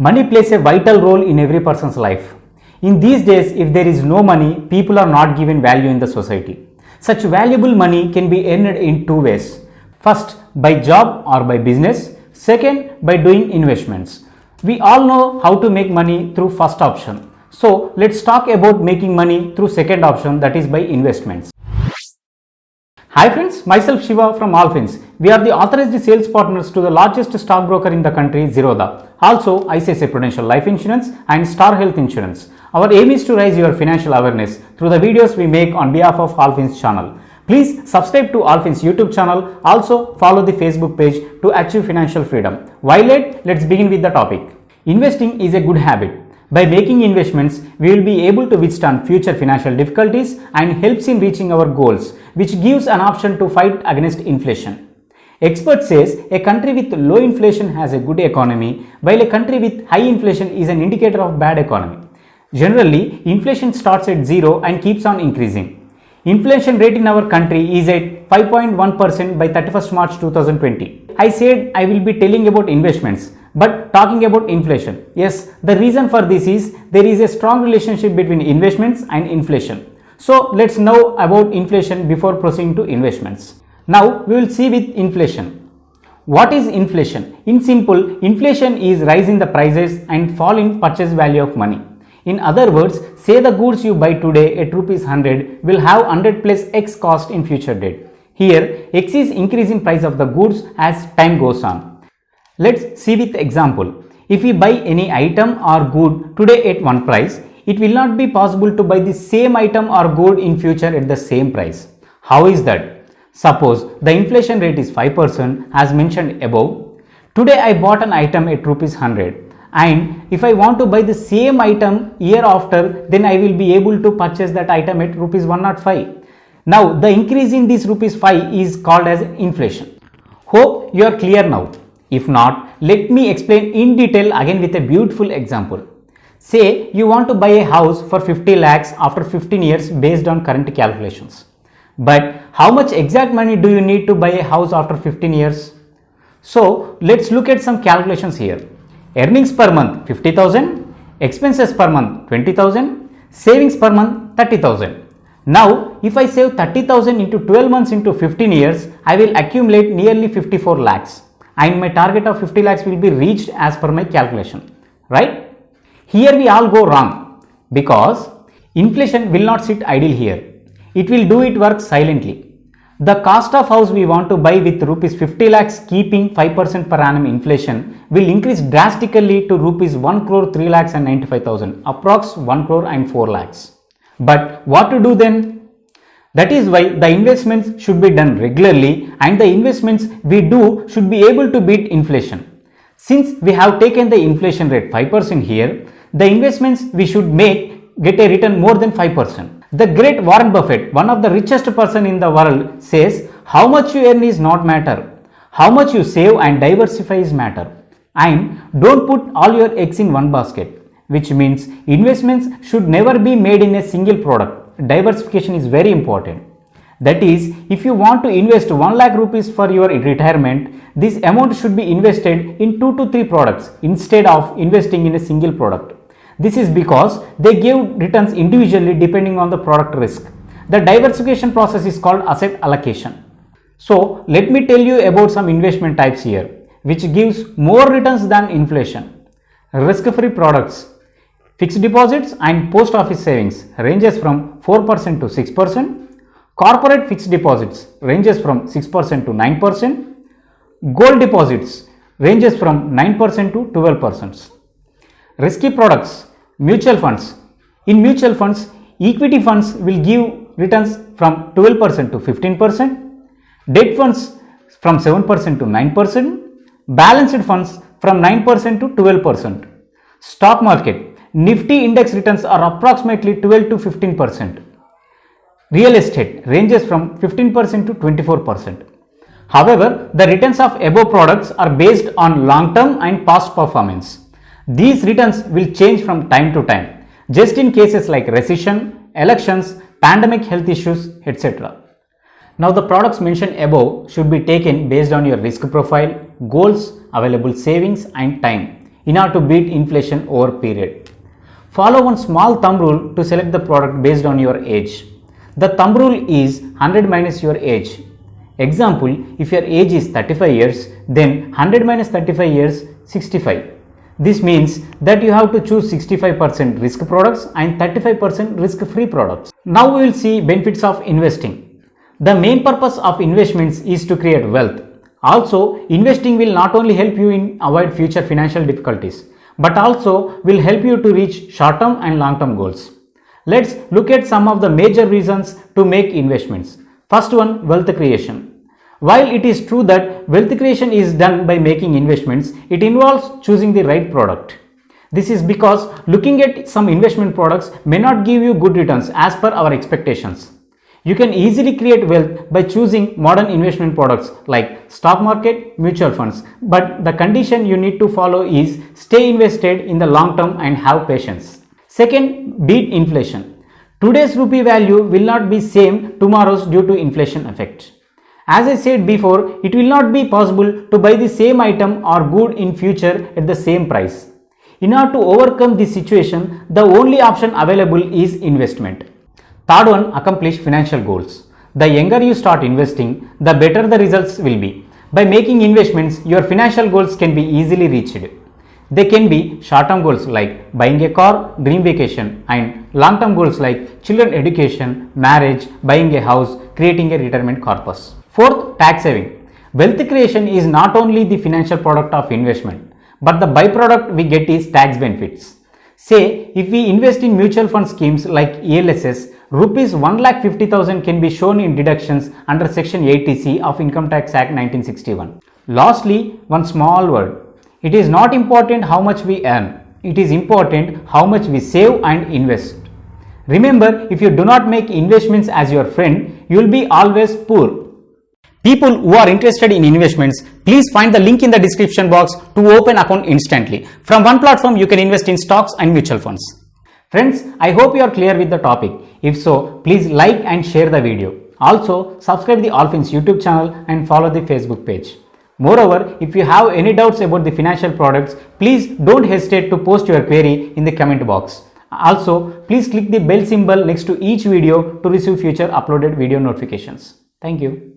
Money plays a vital role in every person's life. In these days, if there is no money, people are not given value in the society. Such valuable money can be earned in two ways. First, by job or by business. Second, by doing investments. We all know how to make money through first option. So, let's talk about making money through second option, that is by investments. Hi friends, myself Shiva from Allfins. We are the authorized sales partners to the largest stockbroker in the country, Zerodha. Also, ICICI Prudential Life Insurance and Star Health Insurance. Our aim is to raise your financial awareness through the videos we make on behalf of Allfins channel. Please subscribe to Allfins YouTube channel. Also, follow the Facebook page to achieve financial freedom. While let's begin with the topic. Investing is a good habit. By making investments, we will be able to withstand future financial difficulties and helps in reaching our goals, which gives an option to fight against inflation. Expert says a country with low inflation has a good economy, while a country with high inflation is an indicator of bad economy. Generally, inflation starts at zero and keeps on increasing. Inflation rate in our country is at 5.1% by 31st March 2020. I said I will be telling about investments, but talking about inflation. Yes, the reason for this is there is a strong relationship between investments and inflation. So let's know about inflation before proceeding to investments. Now we will see with inflation. What is inflation? In simple, inflation is rise in the prices and fall in purchase value of money. In other words, say the goods you buy today at rupees 100 will have 100 plus X cost in future date. Here, X is increase in price of the goods as time goes on. Let's see with example. If we buy any item or good today at one price, it will not be possible to buy the same item or good in future at the same price. How is that? Suppose the inflation rate is 5% as mentioned above. Today I bought an item at rupees 100 and if I want to buy the same item year after, then I will be able to purchase that item at rupees 105. Now the increase in this rupees 5 is called as inflation. Hope you are clear now. If not, let me explain in detail again with a beautiful example. Say you want to buy a house for 50 lakhs after 15 years based on current calculations. But how much exact money do you need to buy a house after 15 years? So let's look at some calculations here. Earnings per month 50,000, expenses per month 20,000, savings per month 30,000. Now if I save 30,000 into 12 months into 15 years, I will accumulate nearly 54 lakhs. And my target of 50 lakhs will be reached as per my calculation, right? Here we all go wrong because inflation will not sit idle here. It will do its work silently. The cost of house we want to buy with rupees 50 lakhs keeping 5% per annum inflation will increase drastically to rupees 1 crore 3 lakhs and 95,000, approx 1 crore and 4 lakhs. But what to do then? That is why the investments should be done regularly and the investments we do should be able to beat inflation. Since we have taken the inflation rate 5% here, the investments we should make get a return more than 5%. The great Warren Buffett, one of the richest person in the world, says how much you earn is not matter. How much you save and diversify is matter. And don't put all your eggs in one basket, which means investments should never be made in a single product. Diversification is very important. That is, if you want to invest 1 lakh rupees for your retirement, this amount should be invested in 2 to 3 products instead of investing in a single product. This is because they give returns individually depending on the product risk. The diversification process is called asset allocation. So let me tell you about some investment types here, which gives more returns than inflation. Risk-free products. Fixed deposits and post office savings ranges from 4% to 6%. Corporate fixed deposits ranges from 6% to 9%. Gold deposits ranges from 9% to 12%. Risky products, mutual funds. In mutual funds, equity funds will give returns from 12% to 15%. Debt funds from 7% to 9%. Balanced funds from 9% to 12%. Stock market. Nifty index returns are approximately 12 to 15%. Real estate ranges from 15% to 24%. However, the returns of above products are based on long-term and past performance. These returns will change from time to time, just in cases like recession, elections, pandemic health issues, etc. Now the products mentioned above should be taken based on your risk profile, goals, available savings and time. in order to beat inflation over period. Follow one small thumb rule to select the product based on your age. The thumb rule is 100 minus your age. Example, if your age is 35 years, then 100 minus 35 years, 65. This means that you have to choose 65% risk products and 35% risk-free products. Now we will see benefits of investing. The main purpose of investments is to create wealth. Also, investing will not only help you in avoid future financial difficulties, but also will help you to reach short-term and long-term goals. Let's look at some of the major reasons to make investments. First one, wealth creation. While it is true that wealth creation is done by making investments, it involves choosing the right product. This is because looking at some investment products may not give you good returns as per our expectations. You can easily create wealth by choosing modern investment products like stock market, mutual funds, but the condition you need to follow is stay invested in the long term and have patience. Second, beat inflation. Today's rupee value will not be same tomorrow's due to inflation effect. As I said before, it will not be possible to buy the same item or good in future at the same price. In order to overcome this situation, the only option available is investment. Third one, accomplish financial goals. The younger you start investing, the better the results will be. By making investments, your financial goals can be easily reached. They can be short-term goals like buying a car, dream vacation, and long-term goals like children education, marriage, buying a house, creating a retirement corpus. Fourth, tax saving. Wealth creation is not only the financial product of investment, but the byproduct we get is tax benefits. Say, if we invest in mutual fund schemes like ELSS, rupees 1,50,000 can be shown in deductions under Section 80C of Income Tax Act 1961. Lastly, one small word. It is not important how much we earn. It is important how much we save and invest. Remember, if you do not make investments as your friend, you will be always poor. People who are interested in investments, please find the link in the description box to open account instantly. From one platform, you can invest in stocks and mutual funds. Friends, I hope you are clear with the topic. If so, please like and share the video. Also, subscribe the Allfins YouTube channel and follow the Facebook page. Moreover, if you have any doubts about the financial products, please don't hesitate to post your query in the comment box. Also, please click the bell symbol next to each video to receive future uploaded video notifications. Thank you.